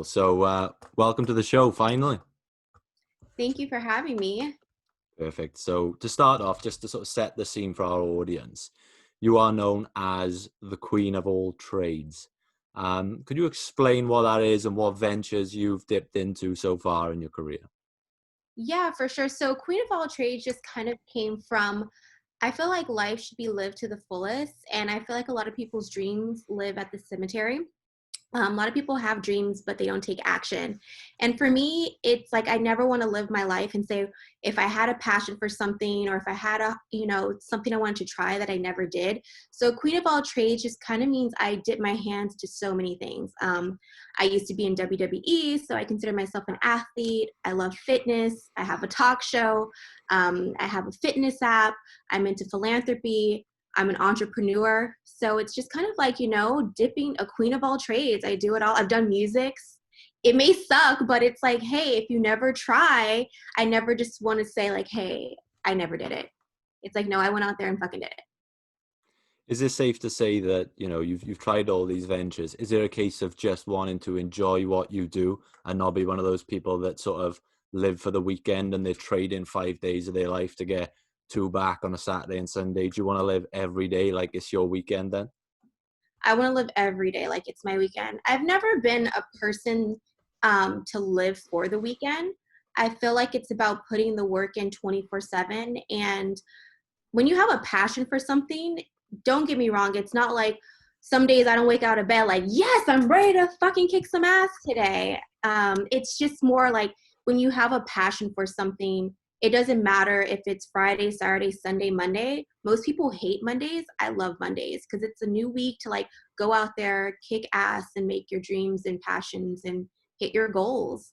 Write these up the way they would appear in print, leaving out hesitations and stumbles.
So, welcome to the show, finally. Thank you for having me. Perfect. So, to start off, just to sort of set the scene for our audience, you are known as the Queen of all trades. Could you explain what that is and what ventures you've dipped into so far in your career? Yeah, for sure. So, Queen of all trades just kind of came from I feel like life should be lived to the fullest. And I feel like a lot of people's dreams live at the cemetery. A lot of people have dreams, but they don't take action. And for me, it's like I never want to live my life and say, if I had a passion for something or if I had something I wanted to try that I never did. So Queen of all trades just kind of means I dip my hands to so many things. I used to be in WWE, so I consider myself an athlete. I love fitness. I have a talk show. I have a fitness app. I'm into philanthropy. I'm an entrepreneur. So it's just kind of like, dipping a queen of all trades. I do it all. I've done musics. It may suck, but it's like, hey, if you never try, I never just want to say like, hey, I never did it. It's like, no, I went out there and fucking did it. Is it safe to say that, you've tried all these ventures? Is it a case of just wanting to enjoy what you do and not be one of those people that sort of live for the weekend and they trade in 5 days of their life to get two back on a Saturday and Sunday? Do you want to live every day like it's your weekend then? I want to live every day like it's my weekend. I've never been a person to live for the weekend. I feel like it's about putting the work in 24/7. And when you have a passion for something, don't get me wrong, it's not like some days I don't wake out of bed like, yes, I'm ready to fucking kick some ass today. It's just more like when you have a passion for something, it doesn't matter if it's Friday, Saturday, Sunday, Monday. Most people hate Mondays. I love Mondays because it's a new week to like go out there, kick ass, and make your dreams and passions and hit your goals.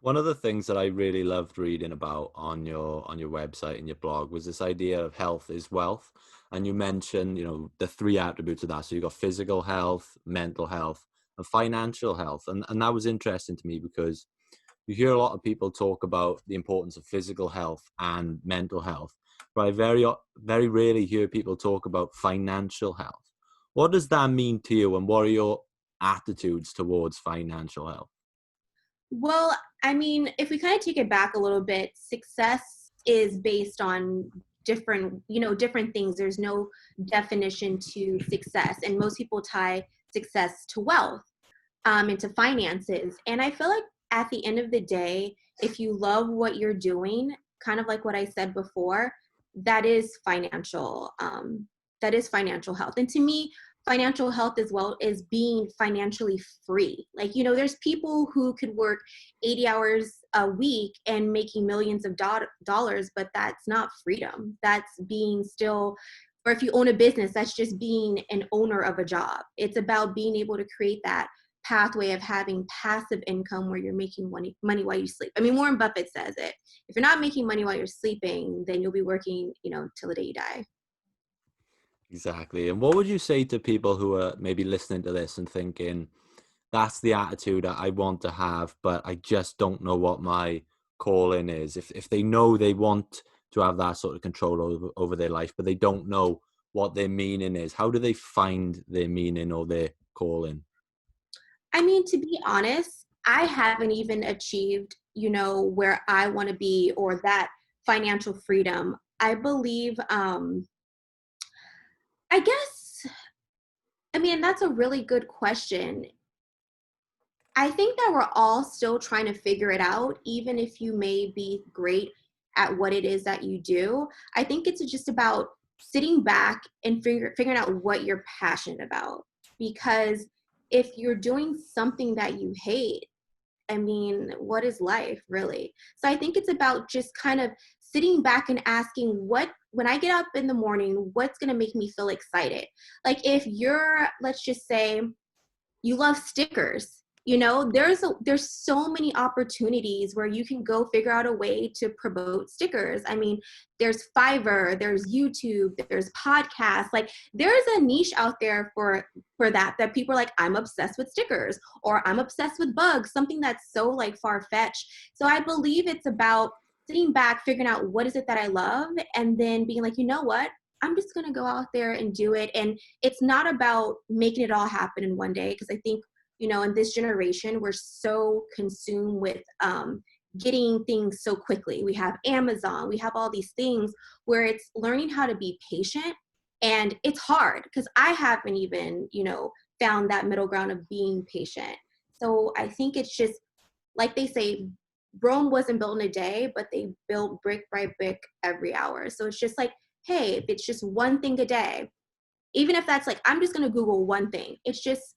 One of the things that I really loved reading about on your website and your blog was this idea of health is wealth. And you mentioned, the three attributes of that. So you got physical health, mental health, and financial health. And that was interesting to me because you hear a lot of people talk about the importance of physical health and mental health, but I very rarely hear people talk about financial health. What does that mean to you, and what are your attitudes towards financial health? Well, I mean, if we kind of take it back a little bit, success is based on different things. There's no definition to success, and most people tie success to wealth, into finances. And I feel like at the end of the day, if you love what you're doing, kind of like what I said before, that is financial. That is financial health. And to me, financial health as well is being financially free. Like, there's people who could work 80 hours a week and making millions of dollars, but that's not freedom. That's being still, or if you own a business, that's just being an owner of a job. It's about being able to create that pathway of having passive income where you're making money while you sleep. I mean, Warren Buffett says it. If you're not making money while you're sleeping, then you'll be working, till the day you die. Exactly. And what would you say to people who are maybe listening to this and thinking, that's the attitude that I want to have, but I just don't know what my calling is? If they know they want to have that sort of control over their life, but they don't know what their meaning is, how do they find their meaning or their calling? I mean, to be honest, I haven't even achieved, where I want to be or that financial freedom. I believe, I guess, I mean, that's a really good question. I think that we're all still trying to figure it out, even if you may be great at what it is that you do. I think it's just about sitting back and figuring out what you're passionate about. Because if you're doing something that you hate, I mean, what is life really? So I think it's about just kind of sitting back and asking when I get up in the morning, what's going to make me feel excited? Like if let's just say, you love stickers, there's so many opportunities where you can go figure out a way to promote stickers. I mean, there's Fiverr, there's YouTube, there's podcasts. Like there's a niche out there for that people are like, I'm obsessed with stickers, or I'm obsessed with bugs, something that's so like far-fetched. So I believe it's about sitting back, figuring out what is it that I love, and then being like, you know what, I'm just going to go out there and do it. And it's not about making it all happen in one day, because I think in this generation, we're so consumed with getting things so quickly. We have Amazon, we have all these things where it's learning how to be patient. And it's hard because I haven't even, found that middle ground of being patient. So I think it's just like they say, Rome wasn't built in a day, but they built brick by brick every hour. So it's just like, hey, if it's just one thing a day, even if that's like, I'm just going to Google one thing, it's just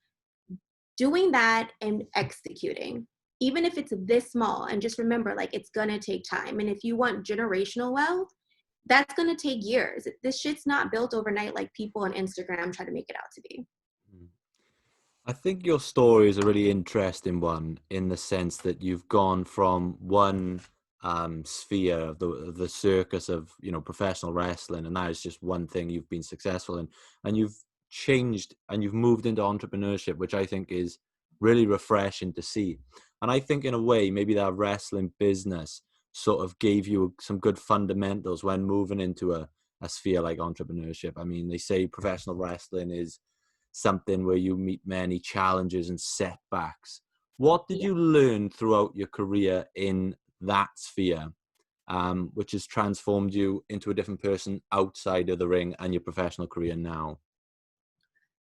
doing that and executing, even if it's this small. And just remember, like, it's going to take time. And if you want generational wealth, that's going to take years. This shit's not built overnight like people on Instagram try to make it out to be. I think your story is a really interesting one in the sense that you've gone from one sphere of the circus of professional wrestling, and that is just one thing you've been successful in, and you've changed and you've moved into entrepreneurship, which I think is really refreshing to see. And I think in a way maybe that wrestling business sort of gave you some good fundamentals when moving into a sphere like entrepreneurship. I mean, they say professional wrestling is something where you meet many challenges and setbacks. What did Yeah. you learn throughout your career in that sphere, which has transformed you into a different person outside of the ring and your professional career now?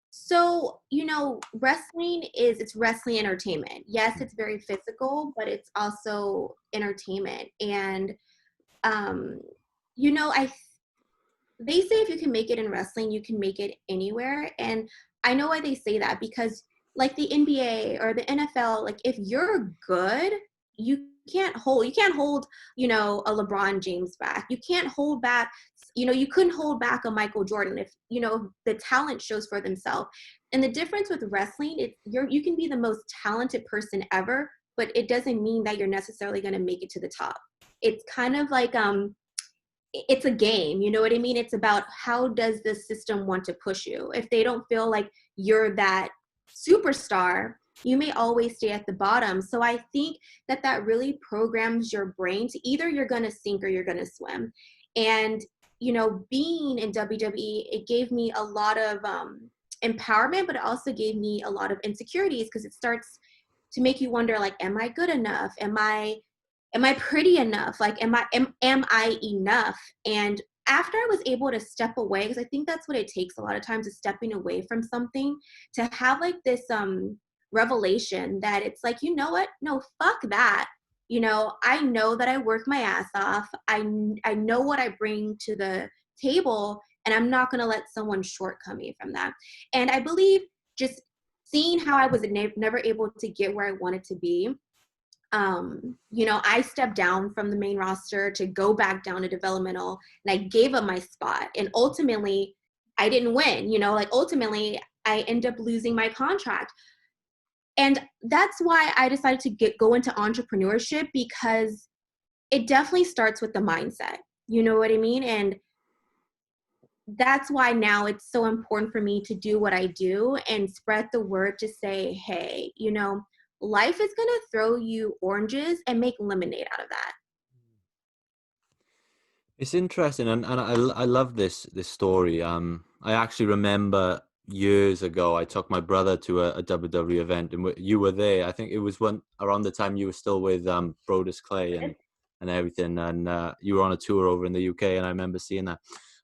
So, it's wrestling entertainment. Yes, it's very physical, but it's also entertainment. And, um, I they say if you can make it in wrestling, you can make it anywhere. And I know why they say that because, like the NBA or the NFL, like if you're good, you can't hold, a LeBron James back. You can't hold back, you couldn't hold back a Michael Jordan if, the talent shows for themselves. And the difference with wrestling, you can be the most talented person ever, but it doesn't mean that you're necessarily going to make it to the top. It's kind of like it's a game, you know what I mean? It's about how does the system want to push you. If they don't feel like you're that superstar, you may always stay at the bottom. So I think that really programs your brain to either you're going to sink or you're going to swim. And being in WWE, it gave me a lot of empowerment, but it also gave me a lot of insecurities because it starts to make you wonder, like, am I good enough? Am I pretty enough? Like, am I enough? And after I was able to step away, because I think that's what it takes a lot of times, is stepping away from something to have like this revelation that it's like, you know what? No, fuck that. I know that I work my ass off. I know what I bring to the table, and I'm not going to let someone shortcut me from that. And I believe just seeing how I was never able to get where I wanted to be, I stepped down from the main roster to go back down to developmental, and I gave up my spot. And ultimately, I didn't win. Like ultimately, I end up losing my contract. And that's why I decided to go into entrepreneurship, because it definitely starts with the mindset. You know what I mean? And that's why now it's so important for me to do what I do and spread the word to say, hey, life is going to throw you oranges and make lemonade out of that. It's interesting, and I love this story. I actually remember years ago I took my brother to a WWE event, and you were there. I think it was around the time you were still with Brodus Clay and everything, and you were on a tour over in the UK, and I remember seeing that.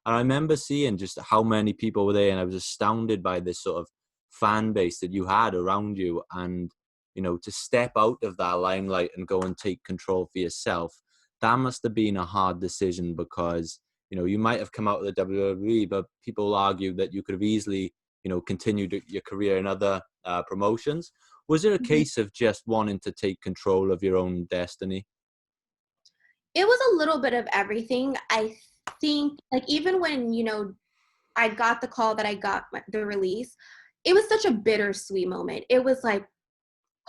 And I remember seeing just how many people were there, and I was astounded by this sort of fan base that you had around you, and to step out of that limelight and go and take control for yourself, that must have been a hard decision, because you might have come out of the WWE, but people argue that you could have easily continued your career in other promotions. Was it a Mhm. case of just wanting to take control of your own destiny? It was a little bit of everything. I think, like, even when, I got the call that I got the release, it was such a bittersweet moment. It was like,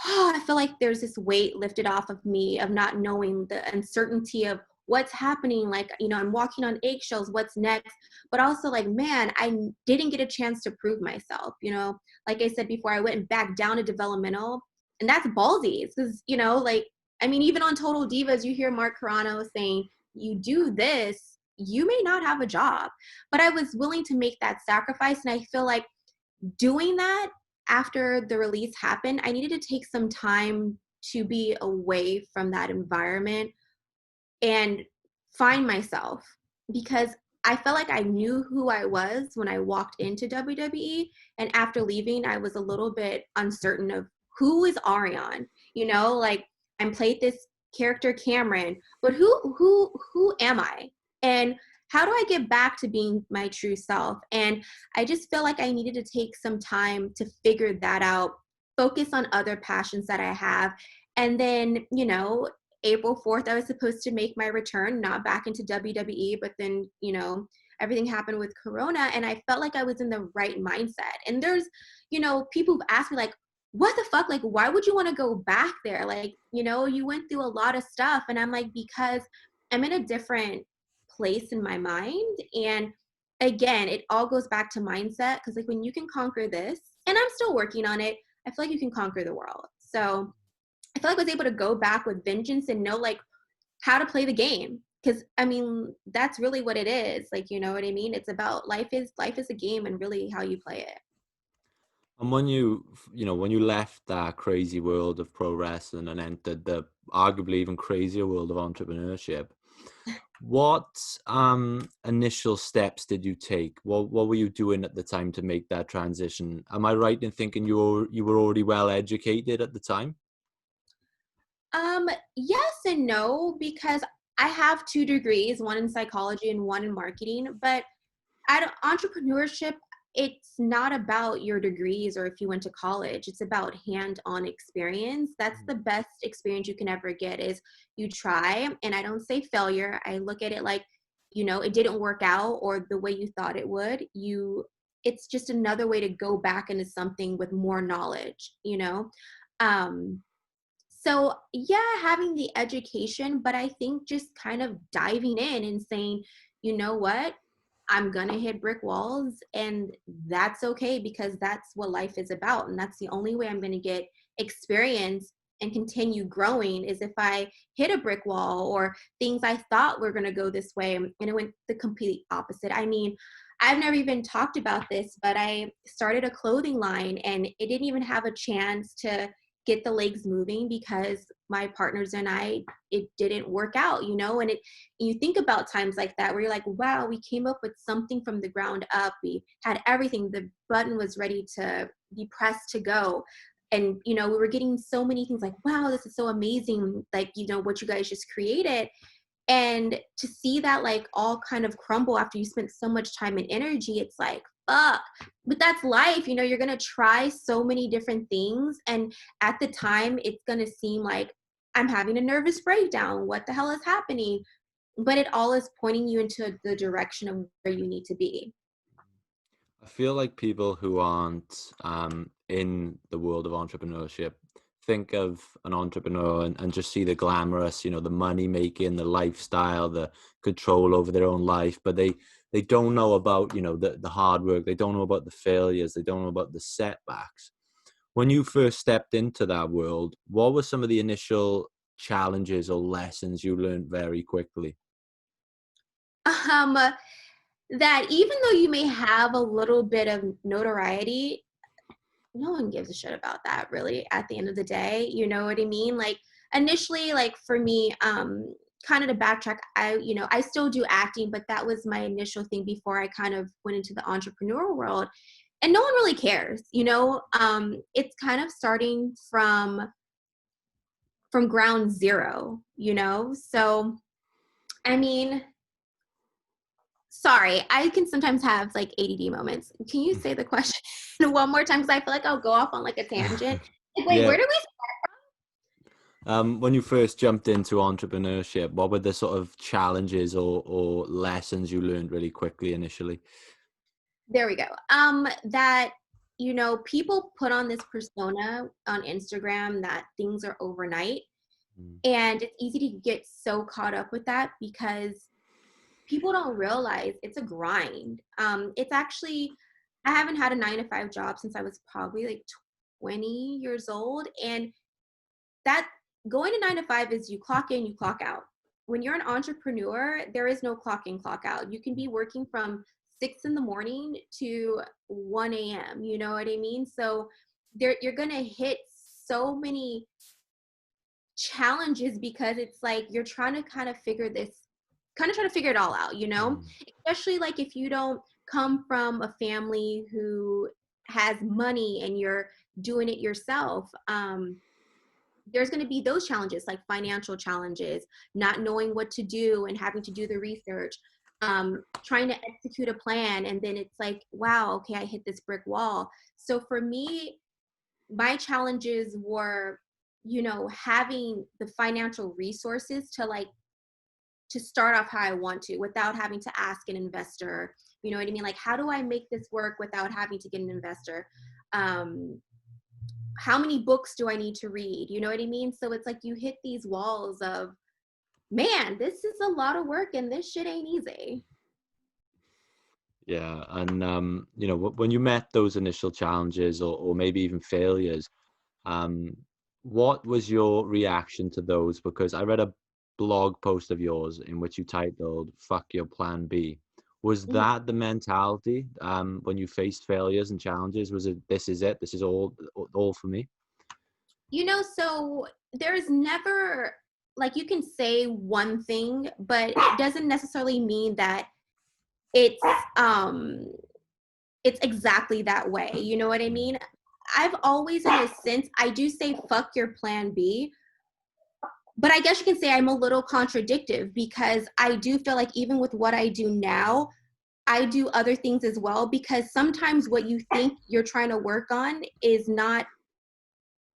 oh, I feel like there's this weight lifted off of me of not knowing the uncertainty of what's happening. Like, I'm walking on eggshells, what's next? But also, like, man, didn't get a chance to prove myself. Like I said before, I went back down to developmental, and that's ballsy because, like, I mean, even on Total Divas, you hear Mark Carano saying, you do this, you may not have a job. But I was willing to make that sacrifice. And I feel like doing that after the release happened, I needed to take some time to be away from that environment and find myself, because I felt like I knew who I was when I walked into WWE. And after leaving, I was a little bit uncertain of who is Ariane. Like, I played this character Cameron, but who am I? And how do I get back to being my true self? And I just feel like I needed to take some time to figure that out, focus on other passions that I have. And then, April 4th, I was supposed to make my return, not back into WWE, but then, everything happened with Corona, and I felt like I was in the right mindset. And there's, people who've asked me, like, what the fuck? Like, why would you want to go back there? Like, you went through a lot of stuff. And I'm like, because I'm in a different place in my mind. And again, it all goes back to mindset, because, like, when you can conquer this, and I'm still working on it, I feel like you can conquer the world. So I feel like I was able to go back with vengeance and know, like, how to play the game. Because I mean, that's really what it is. Like, you know what I mean? It's about life is a game, and really how you play it. And when you left that crazy world of pro wrestling and entered the arguably even crazier world of entrepreneurship, what initial steps did you take? What were you doing at the time to make that transition? Am I right in thinking you were already well educated at the time? Yes and no, because I have 2 degrees, one in psychology and one in marketing. But entrepreneurship, it's not about your degrees or if you went to college. It's about hands-on experience. That's the best experience you can ever get, is you try. And I don't say failure. I look at it like, it didn't work out or the way you thought it would. It's just another way to go back into something with more knowledge. Um, so yeah, having the education, but I think just kind of diving in and saying, you know what, I'm gonna hit brick walls, and that's okay, because that's what life is about. And that's the only way I'm gonna get experience and continue growing, is if I hit a brick wall, or things I thought were gonna go this way and it went the complete opposite. I mean, I've never even talked about this, but I started a clothing line, and it didn't even have a chance to get the legs moving because my partners and I, it didn't work out. And you think about times like that where you're like, wow, we came up with something from the ground up. We had everything. The button was ready to be pressed to go. And, we were getting so many things like, wow, this is so amazing. Like, what you guys just created. And to see that, like, all kind of crumble after you spent so much time and energy, it's like, fuck. But that's life. You're going to try so many different things. And at the time, it's going to seem like I'm having a nervous breakdown. What the hell is happening? But it all is pointing you into the direction of where you need to be. I feel like people who aren't in the world of entrepreneurship think of an entrepreneur and just see the glamorous, the money making, the lifestyle, the control over their own life, but they don't know about, the hard work. They don't know about the failures. They don't know about the setbacks. When you first stepped into that world, what were some of the initial challenges or lessons you learned very quickly? Um, that even though you may have a little bit of notoriety, no one gives a shit about that, really, at the end of the day. You know what I mean? Like, initially, like, for me, kind of to backtrack, I still do acting, but that was my initial thing before I kind of went into the entrepreneurial world. And no one really cares. It's kind of starting from ground zero. So I mean, sorry, I can sometimes have like ADD moments. Can you say the question one more time? Because I feel like I'll go off on like a tangent. Like, wait, Yeah. where do we? When you first jumped into entrepreneurship, what were the sort of challenges or lessons you learned really quickly initially? There we go. That, people put on this persona on Instagram that things are overnight, Mm. and it's easy to get so caught up with that because people don't realize it's a grind. It's actually, I haven't had a 9 to 5 job since I was probably like 20 years old. And that, going to 9 to 5 is you clock in, you clock out. When you're an entrepreneur, there is no clock in, clock out. You can be working from 6 in the morning to 1 a.m. You know what I mean? So you're going to hit so many challenges because it's like you're trying to kind of trying to figure it all out, you know? Mm. Especially like if you don't come from a family who has money and you're doing it yourself. There's going to be those challenges, like financial challenges, not knowing what to do and having to do the research, trying to execute a plan. And then it's like, wow, okay, I hit this brick wall. So for me, my challenges were, having the financial resources to start off how I want to without having to ask an investor. You know what I mean? Like, how do I make this work without having to get an investor? Um, how many books do I need to read? You know what I mean? So it's like you hit these walls of, man, this is a lot of work and this shit ain't easy. Yeah, and when you met those initial challenges or maybe even failures, um, what was your reaction to those? Because I read a blog post of yours in which you titled "Fuck Your Plan B." Was Mhm. that the mentality when you faced failures and challenges? Was it, this is it, this is all for me? So there's never, like, you can say one thing, but it doesn't necessarily mean that it's um it's exactly that way. You know what I Mm. mean? I've always, in a sense, I do say fuck your plan B, but I guess you can say I'm a little contradictive because I do feel like even with what I do now, I do other things as well, because sometimes what you think you're trying to work on is not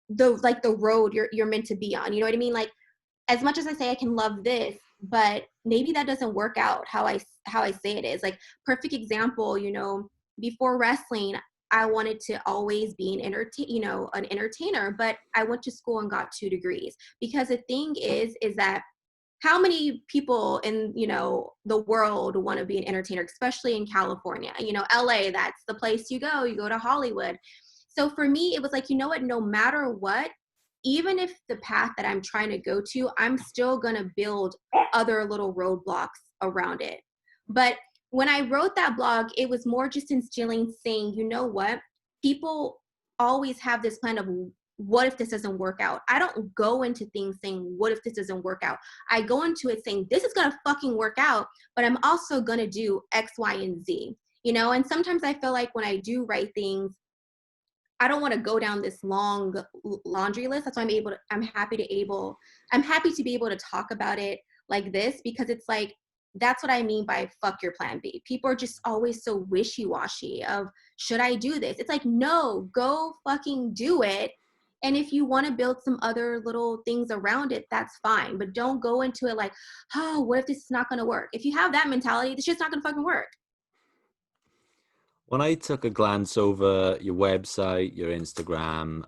the road you're meant to be on. You know what I mean? Like, as much as I say I can love this, but maybe that doesn't work out how I say it is. Like, perfect example, before wrestling, I wanted to always be an entertainer, but I went to school and got 2 degrees. Because the thing is that how many people in the world want to be an entertainer, especially in California? LA, that's the place you go to Hollywood. So for me, it was like, you know what, no matter what, even if the path that I'm trying to go to, I'm still going to build other little roadblocks around it. But when I wrote that blog, it was more just instilling, saying, you know what, people always have this plan of, what if this doesn't work out? I don't go into things saying, what if this doesn't work out? I go into it saying, this is going to fucking work out, but I'm also going to do X, Y, and Z. And sometimes I feel like when I do write things, I don't want to go down this long laundry list. That's why I'm happy to be able to talk about it like this, because it's like, that's what I mean by fuck your plan B. People are just always so wishy-washy of, should I do this? It's like, no, go fucking do it. And if you want to build some other little things around it, that's fine. But don't go into it like, oh, what if this is not going to work? If you have that mentality, it's just not going to fucking work. When I took a glance over your website, your Instagram,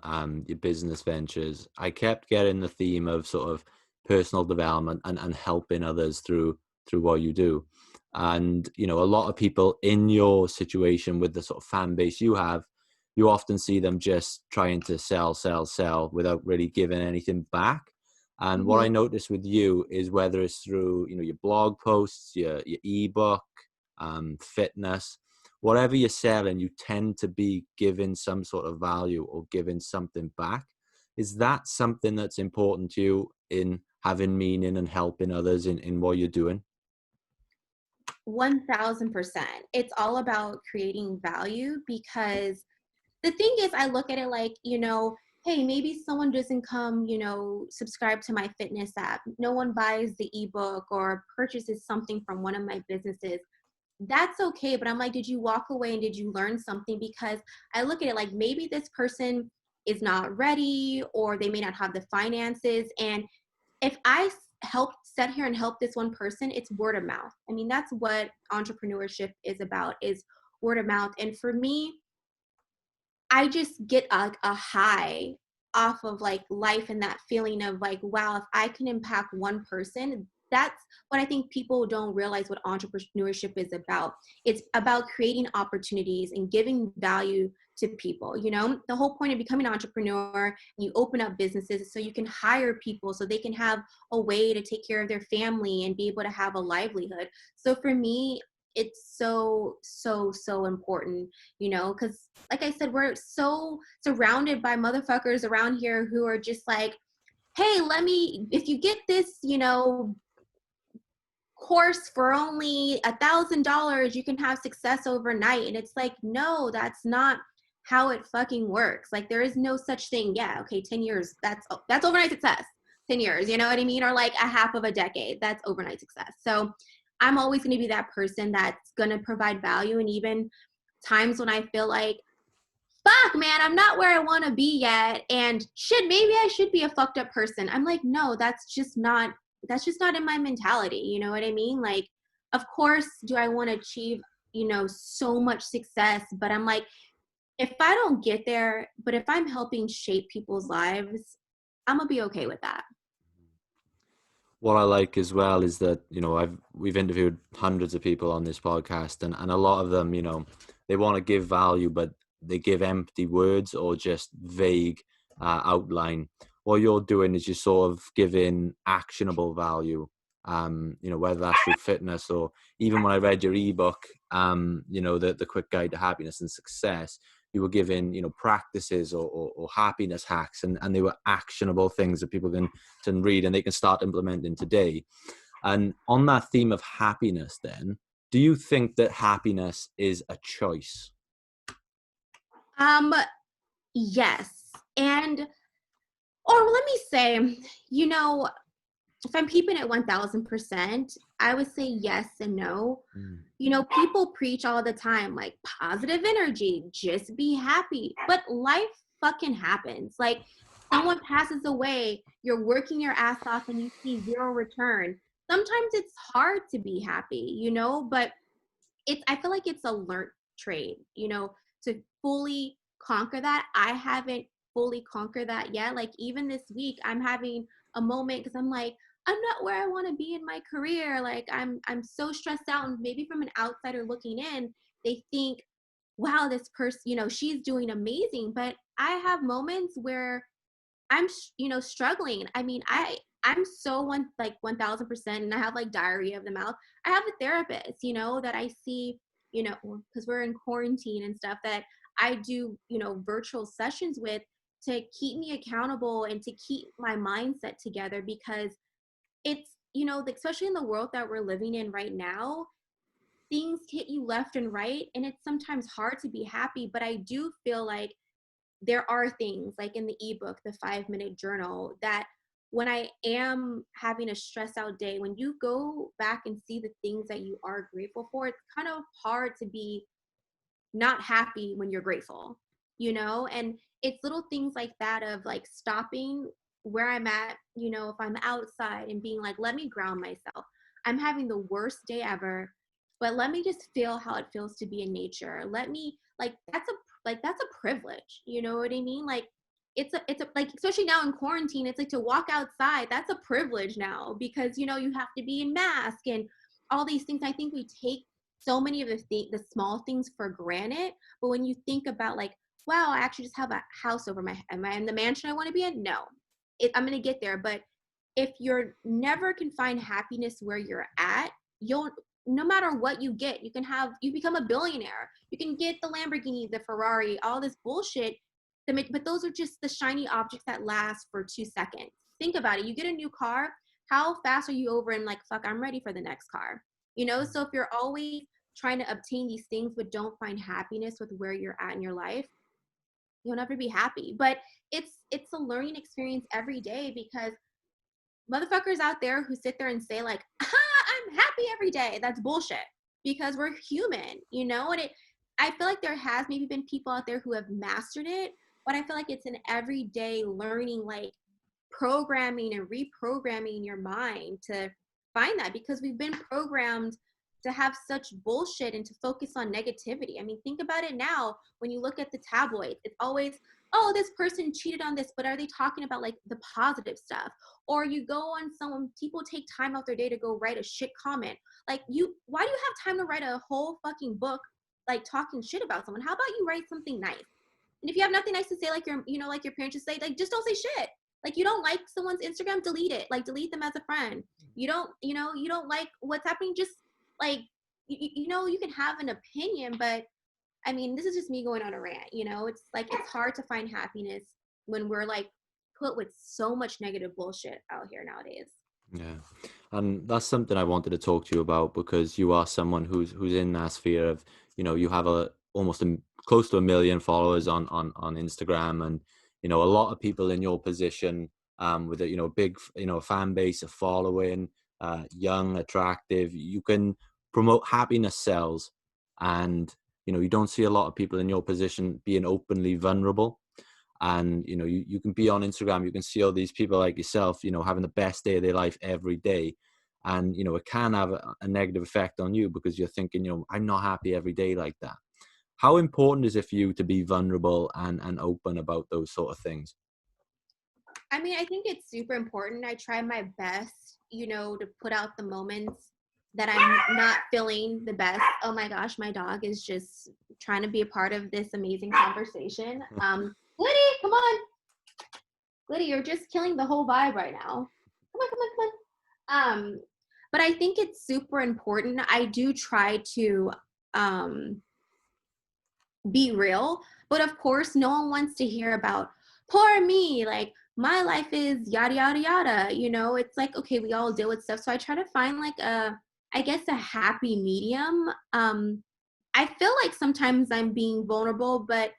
your business ventures, I kept getting the theme of sort of personal development and helping others through what you do. And a lot of people in your situation with the sort of fan base you have, you often see them just trying to sell, sell, sell without really giving anything back. And what I Mm-hmm. noticed with you is whether it's through your blog posts, your ebook, fitness, whatever you're selling, you tend to be giving some sort of value or giving something back. Is that something that's important to you in having meaning and helping others in what you're doing? 1000%. It's all about creating value, because the thing is, I look at it like, hey, maybe someone doesn't come, subscribe to my fitness app. No one buys the ebook or purchases something from one of my businesses. That's okay. But I'm like, did you walk away and did you learn something? Because I look at it like, maybe this person is not ready, or they may not have the finances. And if I help sit here and help this one person, it's word of mouth. I mean, that's what entrepreneurship is about, is word of mouth. And for me, I just get a high off of like life, and that feeling of like, wow, if I can impact one person, that's what I think people don't realize what entrepreneurship is about. It's about creating opportunities and giving value to people. The whole point of becoming an entrepreneur, and you open up businesses, is so you can hire people so they can have a way to take care of their family and be able to have a livelihood. So for me, it's so, so, so important, you know, because like I said, we're so surrounded by motherfuckers around here who are just like, hey, if you get this, you know, course for only $1,000, you can have success overnight. And it's like, no, that's not how it fucking works. Like, there is no such thing. Yeah, okay, 10 years, that's overnight success. 10 years, you know what I mean? Or like a half of a decade, that's overnight success. So I'm always going to be that person that's going to provide value. And even times when I feel like, fuck, man, I'm not where I want to be yet. And shit, maybe I should be a fucked up person. I'm like, no, that's just not in my mentality. You know what I mean? Like, of course, do I want to achieve, you know, so much success? But I'm like, if I don't get there, but if I'm helping shape people's lives, I'm gonna be okay with that. What I like as well is that, you know, we've interviewed hundreds of people on this podcast, and a lot of them, you know, they want to give value, but they give empty words or just vague outline. What you're doing is you're sort of giving actionable value, you know, whether that's through fitness or even when I read your ebook, you know, the quick guide to happiness and success, you were giving, you know, practices or happiness hacks, and they were actionable things that people can read and they can start implementing today. And on that theme of happiness, then, do you think that happiness is a choice? Um, yes. And, or let me say, you know, if I'm keeping it 1000%, I would say yes and no. Mm. You know, people preach all the time, like positive energy, just be happy. But life fucking happens. Like, someone passes away, you're working your ass off and you see zero return. Sometimes it's hard to be happy, you know, but I feel like it's a learned trade, you know, to fully conquer that. I haven't fully conquered that yet. Like, even this week, I'm having a moment because I'm like, I'm not where I want to be in my career. Like, I'm so stressed out. And maybe from an outsider looking in, they think, wow, this person, you know, she's doing amazing. But I have moments where I'm, you know, struggling. I mean, I'm so 1000%, and I have like diarrhea of the mouth. I have a therapist, you know, that I see, you know, because we're in quarantine and stuff, that I do, you know, virtual sessions with to keep me accountable and to keep my mindset together, because it's, you know, especially in the world that we're living in right now, things hit you left and right, and it's sometimes hard to be happy. But I do feel like there are things like in the ebook, the 5 minute journal, that when I am having a stressed out day, when you go back and see the things that you are grateful for, it's kind of hard to be not happy when you're grateful, you know? And it's little things like that of like stopping where I'm at, you know, if I'm outside and being like, let me ground myself. I'm having the worst day ever, but let me just feel how it feels to be in nature. Let me that's a privilege. You know what I mean? Like, it's a like, especially now in quarantine, it's like to walk outside, that's a privilege now, because you know you have to be in mask and all these things. I think we take so many of the small things for granted. But when you think about like, wow, I actually just have a house over my head. Am I in the mansion I want to be in? No. I'm going to get there. But if you're never can find happiness where you're at, you'll, no matter what you get, you become a billionaire. You can get the Lamborghini, the Ferrari, all this bullshit. But those are just the shiny objects that last for 2 seconds. Think about it. You get a new car. How fast are you over and like, fuck, I'm ready for the next car? You know, so if you're always trying to obtain these things but don't find happiness with where you're at in your life, you'll never be happy. But it's a learning experience every day, because motherfuckers out there who sit there and say like, I'm happy every day, that's bullshit, because we're human, you know. And I feel like there has maybe been people out there who have mastered it, but I feel like it's an everyday learning, like programming and reprogramming your mind to find that, because we've been programmed to have such bullshit and to focus on negativity. I mean, think about it now. When you look at the tabloids, it's always, oh, this person cheated on this, but are they talking about like the positive stuff? Or you go on someone, people take time out their day to go write a shit comment. Like, why do you have time to write a whole fucking book like talking shit about someone? How about you write something nice? And if you have nothing nice to say, like your, you know, like your parents just say, like, just don't say shit. Like, you don't like someone's Instagram, delete it. Like, delete them as a friend. You don't, you know, you don't like what's happening, just like you can have an opinion, but I mean, this is just me going on a rant, it's like it's hard to find happiness when we're like put with so much negative bullshit out here nowadays. Yeah, and that's something I wanted to talk to you about because you are someone who's in that sphere of, you have almost close to 1 million followers on Instagram, and a lot of people in your position, with a big fan base, a following, young, attractive. You can promote happiness sells, and you don't see a lot of people in your position being openly vulnerable. And you can be on Instagram, you can see all these people like yourself, having the best day of their life every day, and it can have a negative effect on you because you're thinking, I'm not happy every day like that. How important is it for you to be vulnerable and open about those sort of things? I mean, I think it's super important. I try my best, to put out the moments that I'm not feeling the best. Oh my gosh, my dog is just trying to be a part of this amazing conversation. Liddy, come on. Liddy, you're just killing the whole vibe right now. Come on, come on, come on. But I think it's super important. I do try to um be real, but of course no one wants to hear about poor me, like my life is yada yada yada, it's like, okay, we all deal with stuff, so I try to find like I guess a happy medium. I feel like sometimes I'm being vulnerable, but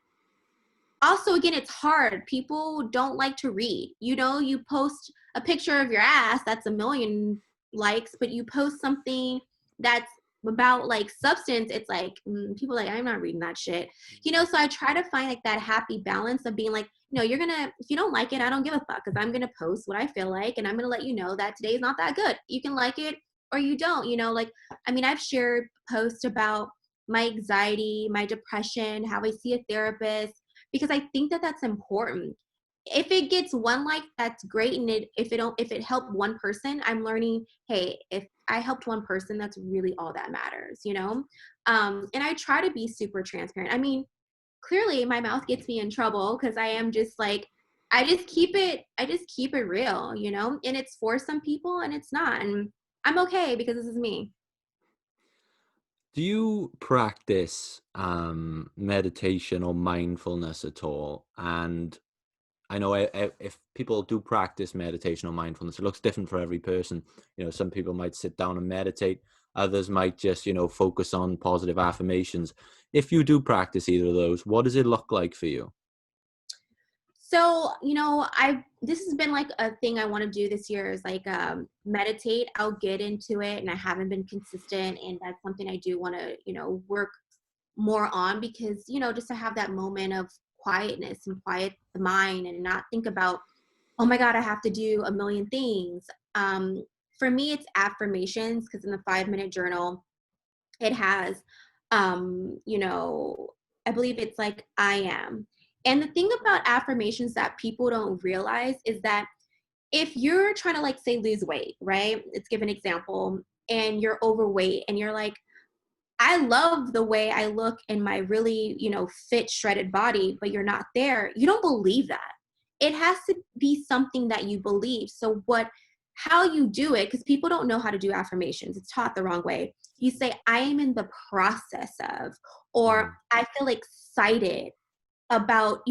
also again it's hard. People don't like to read. You post a picture of your ass that's a million likes, but you post something that's about like substance, it's like people like, I'm not reading that shit. So I try to find like that happy balance of being like, you're gonna, if you don't like it, I don't give a fuck, because I'm gonna post what I feel like, and I'm gonna let you know that today is not that good. You can like it or you don't. Like, I mean, I've shared posts about my anxiety, my depression, how I see a therapist, because I think that that's important. If it gets one like, that's great, and if it helped one person, I'm learning, hey, if I helped one person, that's really all that matters. And I try to be super transparent. I mean, clearly my mouth gets me in trouble because I am just like, I just keep it real. And it's for some people and it's not, and I'm okay because this is me. Do you practice meditation or mindfulness at all? And I know if people do practice meditation or mindfulness, it looks different for every person. Some people might sit down and meditate. Others might just, focus on positive affirmations. If you do practice either of those, what does it look like for you? So, I this has been like a thing I want to do this year, is like meditate. I'll get into it, and I haven't been consistent, and that's something I do want to, work more on, because, just to have that moment of quietness and quiet the mind and not think about, oh my God, I have to do a million things. Um, for me, it's affirmations, because in the 5 minute journal, it has, you know, I believe it's like, I am. And the thing about affirmations that people don't realize is that if you're trying to, like, say, lose weight, right? Let's give an example, and you're overweight and you're like, I love the way I look in my really, fit, shredded body, but you're not there. You don't believe that. It has to be something that you believe. So how you do it, because people don't know how to do affirmations. It's taught the wrong way. You say, I am in the process of, or Mm, I feel excited about,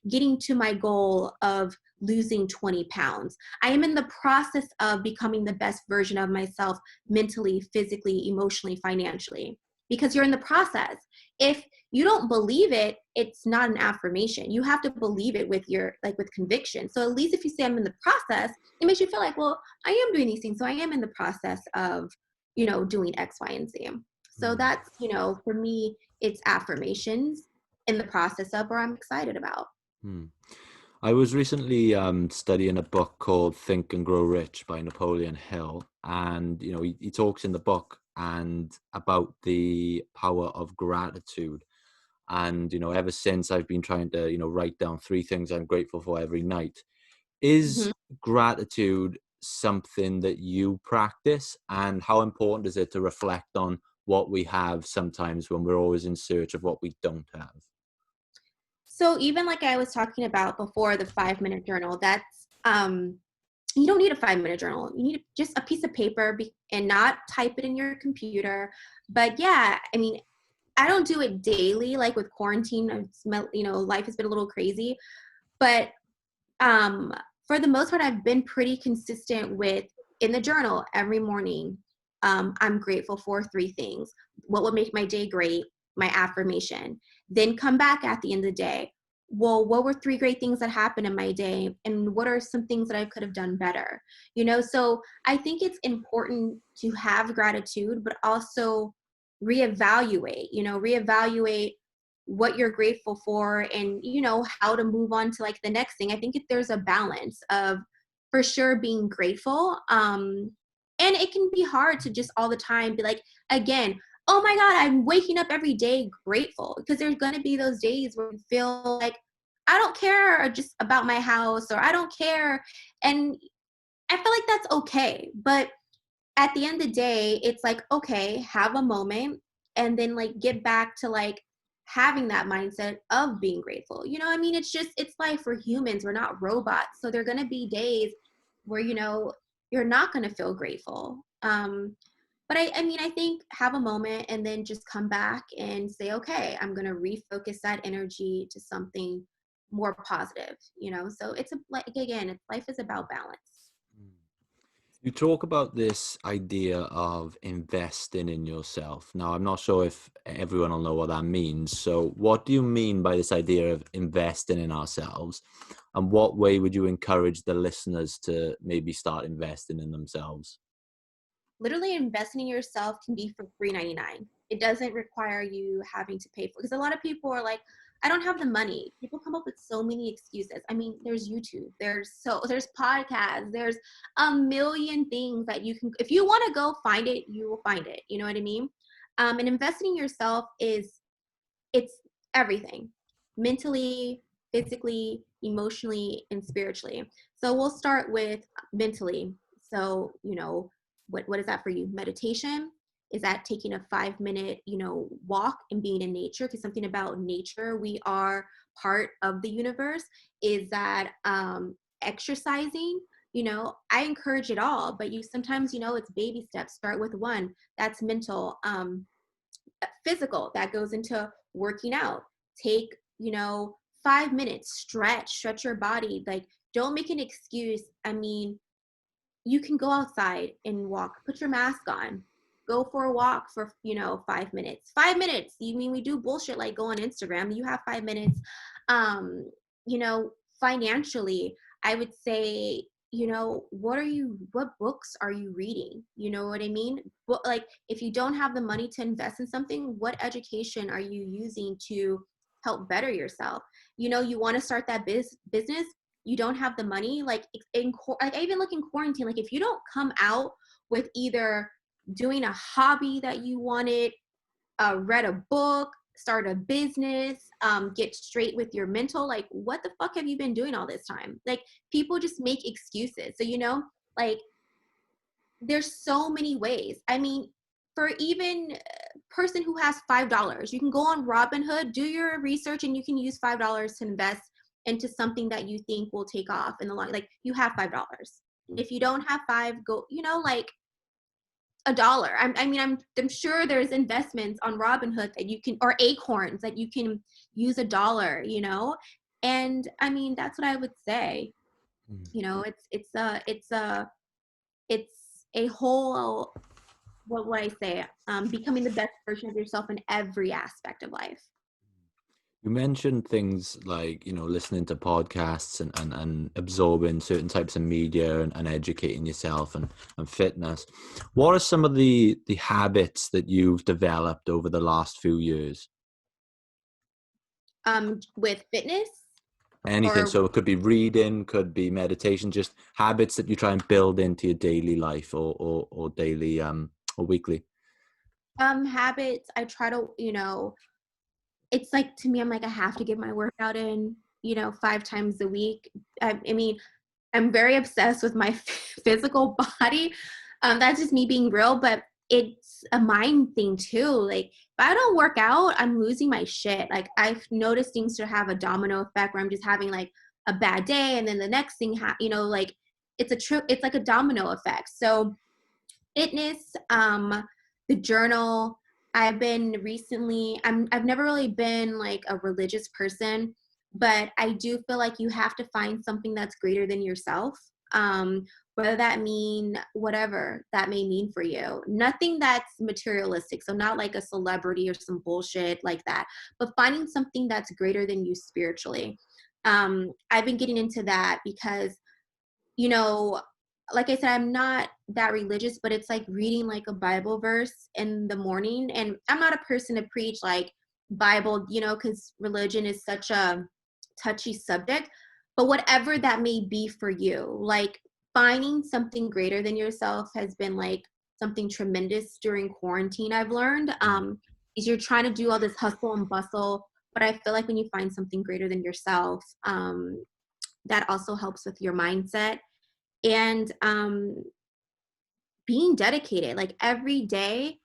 getting to my goal of losing 20 pounds. I am in the process of becoming the best version of myself, mentally, physically, emotionally, financially, because you're in the process. If you don't believe it, it's not an affirmation. You have to believe it with conviction. So at least if you say, I'm in the process, it makes you feel like, well, I am doing these things. So I am in the process of, doing X, Y, and Z. So mm. that's, for me, it's affirmations in the process of, or I'm excited about. Hmm. I was recently studying a book called Think and Grow Rich by Napoleon Hill. And, he talks in the book and about the power of gratitude. And, ever since I've been trying to, write down 3 things I'm grateful for every night. Is Mhm. gratitude something that you practice? And how important is it to reflect on what we have sometimes when we're always in search of what we don't have? So even like I was talking about before, the 5 minute journal, that's you don't need a 5-minute journal. You need just a piece of paper and not type it in your computer. But yeah, I mean, I don't do it daily, like with quarantine, life has been a little crazy. But for the most part, I've been pretty consistent with in the journal every morning. I'm grateful for 3 things. What would make my day great? My affirmation. Then come back at the end of the day. Well, what were 3 great things that happened in my day? And what are some things that I could have done better? So I think it's important to have gratitude, but also reevaluate what you're grateful for and how to move on to like the next thing. I think if there's a balance of for sure being grateful, and it can be hard to just all the time be like, again, oh my god, I'm waking up every day grateful, because there's going to be those days where you feel like I don't care just about my house, or I don't care, and I feel like that's okay. But at the end of the day, it's like, okay, have a moment and then like get back to like having that mindset of being grateful. I mean, it's life. For humans. We're not robots. So there are going to be days where, you're not going to feel grateful. But I mean, I think have a moment and then just come back and say, okay, I'm going to refocus that energy to something more positive, So it's like, again, life is about balance. You talk about this idea of investing in yourself. Now, I'm not sure if everyone will know what that means. So what do you mean by this idea of investing in ourselves? And what way would you encourage the listeners to maybe start investing in themselves? Literally investing in yourself can be for $3.99. It doesn't require you having to pay for it. Because a lot of people are like, I don't have the money. People come up with so many excuses. I mean, there's YouTube, there's podcasts, there's a million things that you can, if you want to go find it, you will find it. You know what I mean? And investing in yourself it's everything, mentally, physically, emotionally, and spiritually. So we'll start with mentally. So, what is that for you? Meditation? Is that taking a 5-minute, walk and being in nature? Because something about nature, we are part of the universe. Is that exercising? I encourage it all, but you sometimes, it's baby steps. Start with one. That's mental. Physical, that goes into working out. Take 5 minutes, stretch your body. Like, don't make an excuse. I mean, you can go outside and walk, put your mask on, go for a walk for 5 minutes. 5 minutes, you mean we do bullshit like go on Instagram? You have 5 minutes. um Financially, I would say, what books are you reading? You know what I mean? Like, if you don't have the money to invest in something, what education are you using to help better yourself? You want to start that business, you don't have the money. Like, like I even look in quarantine, like if you don't come out with either doing a hobby that you wanted, read a book, start a business, get straight with your mental, like what the fuck have you been doing all this time? Like, people just make excuses. So, like, there's so many ways. I mean, for even a person who has $5, you can go on Robinhood, do your research, and you can use $5 to invest into something that you think will take off in the long. Like, you have $5. If you don't have five, go, like $1. I'm sure there's investments on Robinhood that you can, or Acorns that you can use $1, and I mean, that's what I would say. It's a whole, what would I say, becoming the best version of yourself in every aspect of life. You mentioned things like, listening to podcasts and absorbing certain types of media and educating yourself and fitness. What are some of the habits that you've developed over the last few years? With fitness, Anything. or So it could be reading, could be meditation, just habits that you try and build into your daily life or daily or weekly. habits, I try to, it's like, to me, I'm like, I have to get my workout in, 5 times a week. I mean, I'm very obsessed with my physical body. That's just me being real, but it's a mind thing too. Like, if I don't work out, I'm losing my shit. Like, I've noticed things to have a domino effect where I'm just having like a bad day, and then the next thing, like it's like a domino effect. So fitness, the journal. I've been recently, I've never really been like a religious person, but I do feel like you have to find something that's greater than yourself. Whether that mean whatever that may mean for you. Nothing that's materialistic. So not like a celebrity or some bullshit like that, but finding something that's greater than you spiritually. I've been getting into that because, you know, like I said, I'm not that religious, but it's like reading like a Bible verse in the morning. And I'm not a person to preach like Bible, because religion is such a touchy subject. But whatever that may be for you, like finding something greater than yourself has been like something tremendous during quarantine, I've learned. Is you're trying to do all this hustle and bustle. But I feel like when you find something greater than yourself, that also helps with your mindset and being dedicated. Like every day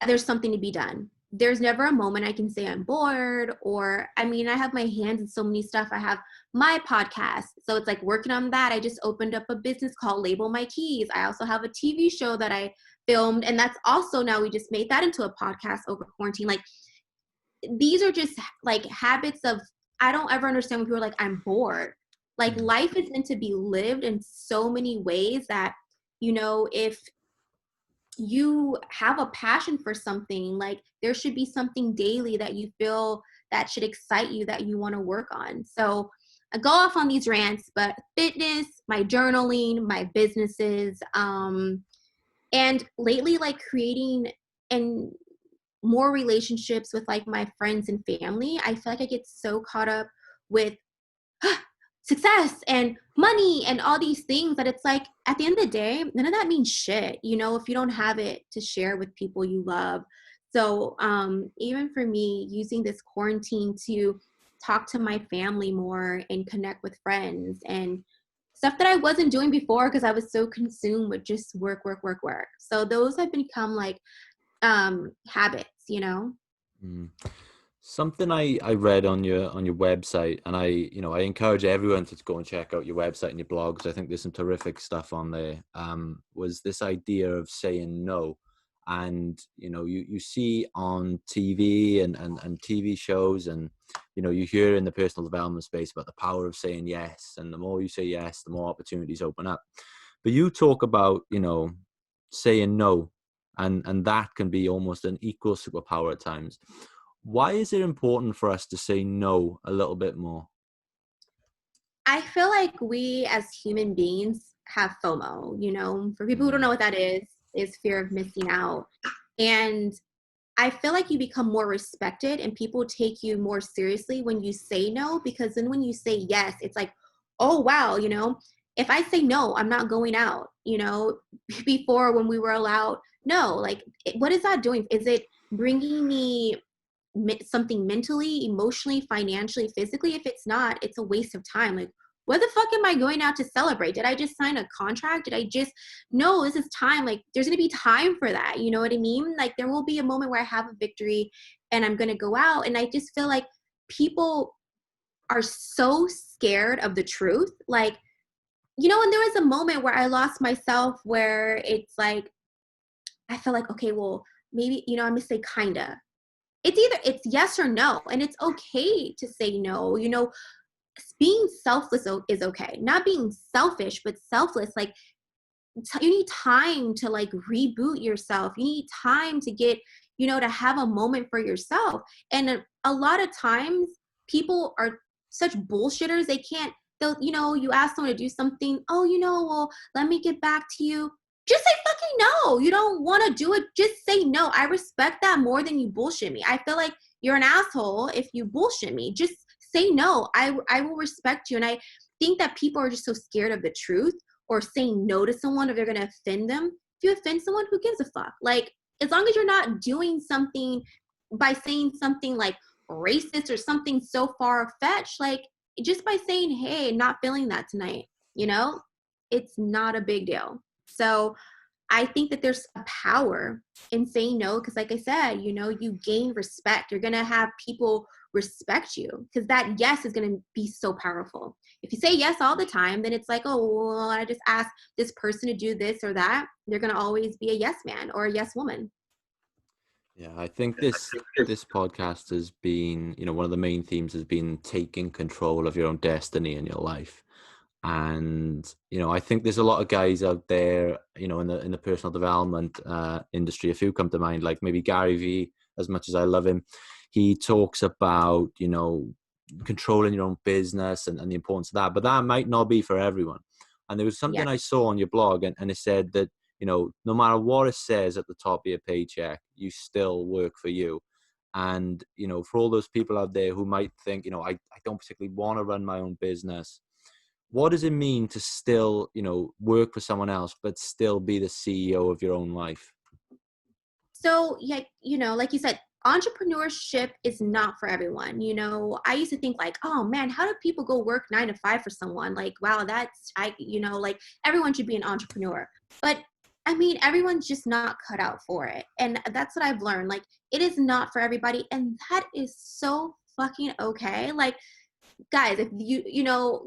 there's something to be done. There's never a moment I can say I'm bored, or I mean, I have my hands in so many stuff. I have my podcast, so it's like working on that. I just opened up a business called Label My Keys. I also have a TV show that I filmed, and that's also, now we just made that into a podcast over quarantine. Like these are just like habits of, I don't ever understand when people are like, I'm bored. Like Mm. life is meant to be lived in so many ways that, if you have a passion for something, like there should be something daily that you feel that should excite you, that you want to work on. So I go off on these rants, but fitness, my journaling, my businesses, and lately like creating and more relationships with like my friends and family. I feel like I get so caught up with success and money and all these things that it's like at the end of the day, none of that means shit, if you don't have it to share with people you love. So even for me, using this quarantine to talk to my family more and connect with friends and stuff that I wasn't doing before because I was so consumed with just work, work, work, work. So those have become like habits. Mm. Something I read on your website, and I encourage everyone to go and check out your website and your blogs. I think there's some terrific stuff on there. Was this idea of saying no, and you see on TV and TV shows, and you hear in the personal development space about the power of saying yes, and the more you say yes, the more opportunities open up. But you talk about saying no, and that can be almost an equal superpower at times. Why is it important for us to say no a little bit more? I feel like we as human beings have FOMO, for people who don't Mm, know what that is fear of missing out. And I feel like you become more respected and people take you more seriously when you say no, because then when you say yes, it's like, oh, wow, if I say no, I'm not going out, before when we were allowed, no, like, what is that doing? Is it bringing me something mentally, emotionally, financially, physically? If it's not, it's a waste of time. Like, what the fuck am I going out to celebrate? Did I just sign a contract? Did I just, no, this is time. Like, there's going to be time for that. You know what I mean? Like, there will be a moment where I have a victory and I'm going to go out. And I just feel like people are so scared of the truth. Like, and there was a moment where I lost myself where it's like, I felt like, okay, well, maybe, I'm going to say kinda. It's yes or no. And it's okay to say no. Being selfless is okay. Not being selfish, but selfless. Like, you need time to like reboot yourself. You need time to get, to have a moment for yourself. And a lot of times people are such bullshitters. They can't, they'll, you ask someone to do something. Oh, well, let me get back to you. Just say fucking no. You don't want to do it. Just say no. I respect that more than you bullshit me. I feel like you're an asshole if you bullshit me. Just say no. I will respect you. And I think that people are just so scared of the truth or saying no to someone if they're going to offend them. If you offend someone, who gives a fuck? Like, as long as you're not doing something by saying something like racist or something so far fetched, like just by saying, hey, not feeling that tonight, it's not a big deal. So I think that there's a power in saying no because, like I said, you gain respect. You're going to have people respect you, because that yes is going to be so powerful. If you say yes all the time, then it's like, oh, well, I just asked this person to do this or that. They're going to always be a yes man or a yes woman. Yeah, I think this podcast has been, one of the main themes has been taking control of your own destiny in your life. And I think there's a lot of guys out there, in the personal development industry. A few come to mind, like maybe Gary V. As much as I love him, he talks about controlling your own business and the importance of that. But that might not be for everyone. And there was Yeah. something I saw on your blog, and it said that no matter what it says at the top of your paycheck, you still work for you. And for all those people out there who might think, I don't particularly want to run my own business, what does it mean to still, work for someone else, but still be the CEO of your own life? So, yeah, like you said, entrepreneurship is not for everyone. I used to think like, oh man, how do people go work 9 to 5 for someone? Like, wow, like everyone should be an entrepreneur. But I mean, everyone's just not cut out for it. And that's what I've learned. Like, it is not for everybody. And that is so fucking okay. Like, guys, if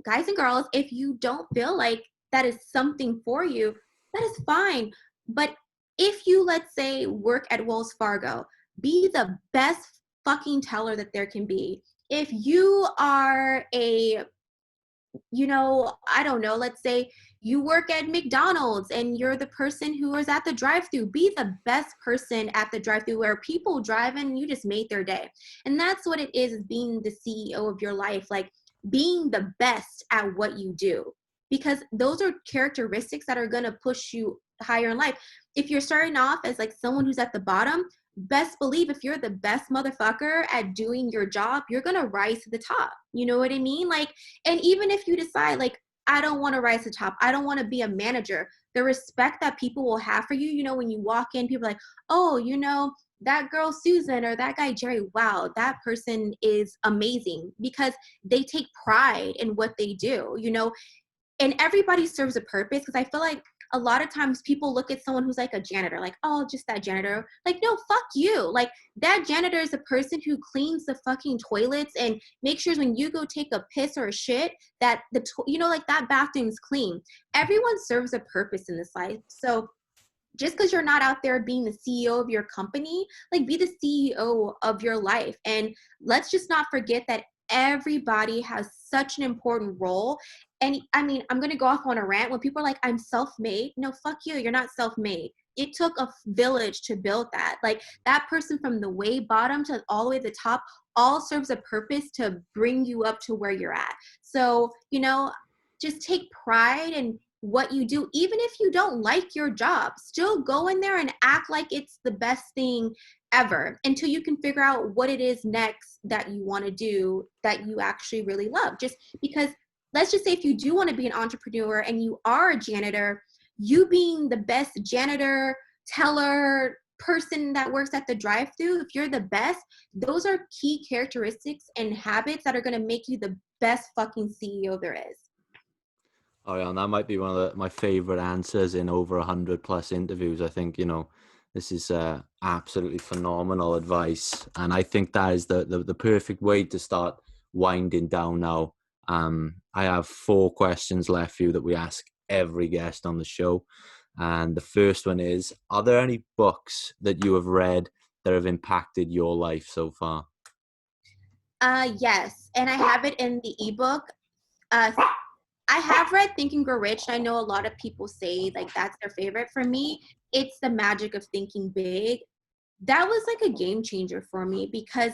guys and girls, if you don't feel like that is something for you, that is fine. But if you, let's say, work at Wells Fargo, be the best fucking teller that there can be. If you are I don't know, let's say you work at McDonald's and you're the person who is at the drive-thru, be the best person at the drive-thru where people drive and you just made their day. And that's what it is being the CEO of your life, like being the best at what you do. Because those are characteristics that are going to push you higher in life. If you're starting off as like someone who's at the bottom, best believe if you're the best motherfucker at doing your job, you're going to rise to the top. You know what I mean? Like, and even if you decide like, I don't want to rise to the top, I don't want to be a manager, the respect that people will have for you, when you walk in, people are like, oh, that girl Susan or that guy Jerry, wow, that person is amazing, because they take pride in what they do, and everybody serves a purpose. Because I feel like a lot of times people look at someone who's like a janitor, like, oh, just that janitor. Like, no, fuck you. Like, that janitor is a person who cleans the fucking toilets and makes sure when you go take a piss or a shit that like that bathroom's clean. Everyone serves a purpose in this life. So just because you're not out there being the CEO of your company, like, be the CEO of your life. And let's just not forget that everybody has such an important role. And I mean, I'm going to go off on a rant when people are like, I'm self-made. No, fuck you. You're not self-made. It took a village to build that. Like, that person from the way bottom to all the way to the top all serves a purpose to bring you up to where you're at. So, just take pride in what you do. Even if you don't like your job, still go in there and act like it's the best thing ever until you can figure out what it is next that you want to do that you actually really love. Just because, let's just say if you do want to be an entrepreneur and you are a janitor, you being the best janitor, teller, person that works at the drive-thru, if you're the best, those are key characteristics and habits that are going to make you the best fucking CEO there is. Oh yeah, and that might be one of my favorite answers in over 100+ interviews. I think, this is absolutely phenomenal advice. And I think that is the perfect way to start winding down now. I have 4 questions left for you that we ask every guest on the show. And the first one is, are there any books that you have read that have impacted your life so far? Yes. And I have it in the ebook. I have read Think and Grow Rich. I know a lot of people say like that's their favorite. For me, it's The Magic of Thinking Big. That was like a game changer for me because,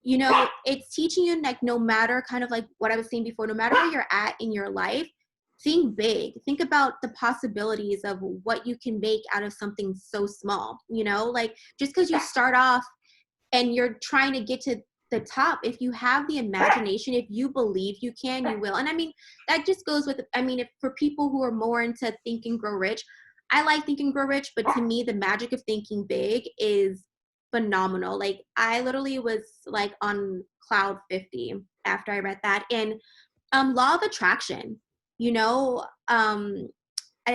it's teaching you like no matter kind of like what I was saying before, no matter where you're at in your life, think big. Think about the possibilities of what you can make out of something so small, like just because you start off and you're trying to get to the top, if you have the imagination, if you believe you can, you will. And I mean, that just goes with, if for people who are more into Think and Grow Rich, I like Think and Grow Rich, but to me, The Magic of Thinking Big is phenomenal. Like, I literally was like on cloud 50 after I read that. And Law of Attraction, I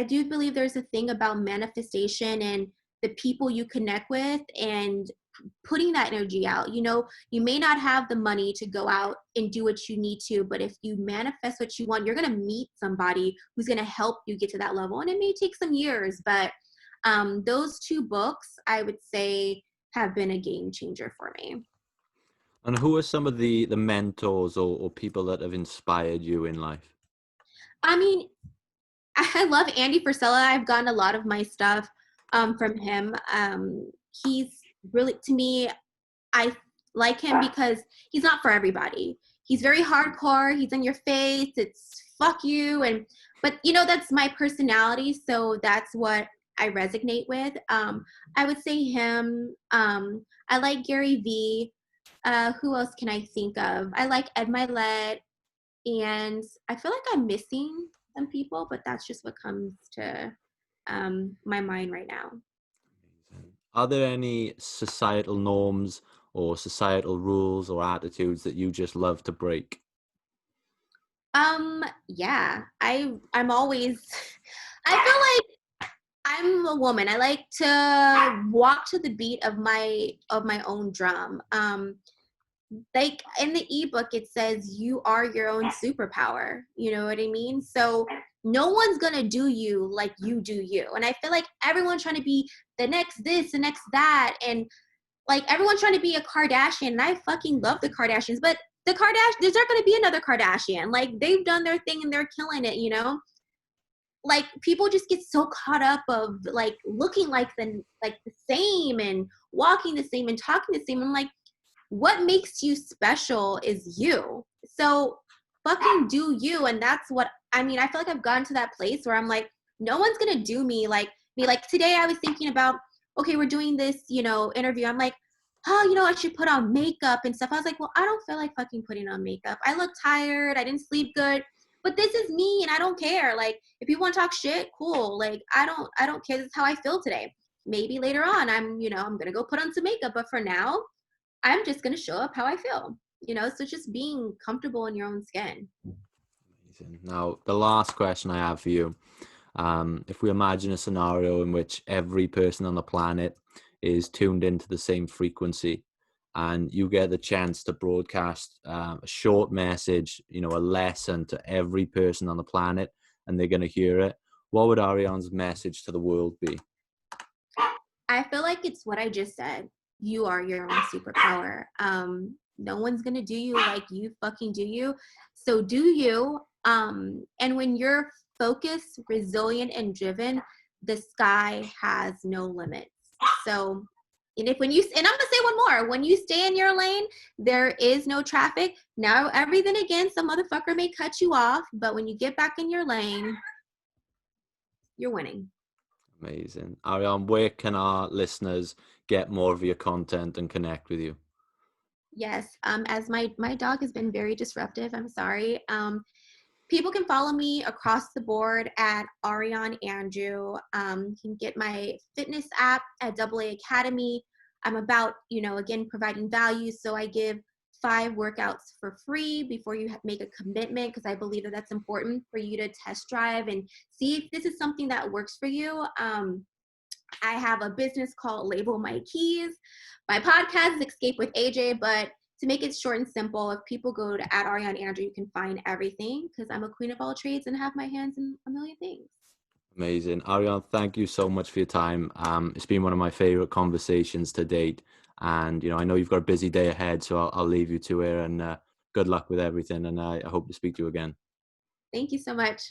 do believe there's a thing about manifestation and the people you connect with and putting that energy out. You know, you may not have the money to go out and do what you need to, but if you manifest what you want, you're going to meet somebody who's going to help you get to that level. And it may take some years, but those two books, I would say, have been a game changer for me. And who are some of the mentors or people that have inspired you in life? I mean, I love Andy Frisella. I've gotten a lot of my stuff from him. He's really, to me, I like him because he's not for everybody. He's very hardcore. He's in your face. It's fuck you. But you know, that's my personality. So that's what I resonate with. I would say him. I like Gary V. Who else can I think of? I like Ed Milet. And I feel like I'm missing some people, but that's just what comes to my mind right now. Are there any societal norms or societal rules or attitudes that you just love to break? Yeah, I'm always, I feel like I'm a woman. I like to walk to the beat of my own drum. Like in the ebook it says you are your own superpower, you know what I mean? So no one's gonna do you like you do you. And I feel like everyone's trying to be the next this, the next that, and like everyone's trying to be a Kardashian, and I fucking love the Kardashians, but the Kardashians, there's not going to be another Kardashian. Like they've done their thing and they're killing it, you know? Like people just get so caught up of like looking like the same and walking the same and talking the same. I'm like, what makes you special is you. So fucking do you. And that's what I mean. I feel like I've gotten to that place where I'm like, no one's gonna do me like me. Like today I was thinking about, okay, we're doing this, you know, interview. I'm like, oh, you know, I should put on makeup and stuff. I was like, well, I don't feel like fucking putting on makeup. I look tired, I didn't sleep good. But this is me and I don't care. Like if you want to talk shit, cool. Like I don't care. This is how I feel today. Maybe later on I'm gonna go put on some makeup. But for now, I'm just going to show up how I feel, you know? So just being comfortable in your own skin. Amazing. Now, the last question I have for you, if we imagine a scenario in which every person on the planet is tuned into the same frequency and you get the chance to broadcast a short message, you know, a lesson to every person on the planet and they're going to hear it, what would Ariane's message to the world be? I feel like it's what I just said. You are your own superpower. No one's gonna do you like you fucking do you. So do you. And when you're focused, resilient, and driven, the sky has no limits. So, and if when you and I'm gonna say one more, when you stay in your lane, there is no traffic. Now, everything again, some motherfucker may cut you off, but when you get back in your lane, you're winning. Amazing. Ariane, where can our listeners get more of your content and connect with you? Yes, as my dog has been very disruptive. I'm sorry. People can follow me across the board at Ariane Andrew. You can get my fitness app at AA Academy. I'm about, you know, again, providing value. So I give 5 workouts for free before you make a commitment, because I believe that that's important for you to test drive and see if this is something that works for you. I have a business called Label My Keys. My podcast is Escape with AJ, but to make it short and simple, if people go to at Ariane Andrew, you can find everything because I'm a queen of all trades and have my hands in a million things. Amazing. Ariane, thank you so much for your time. It's been one of my favorite conversations to date. And, you know, I know you've got a busy day ahead, so I'll leave you to it and good luck with everything. And I hope to speak to you again. Thank you so much.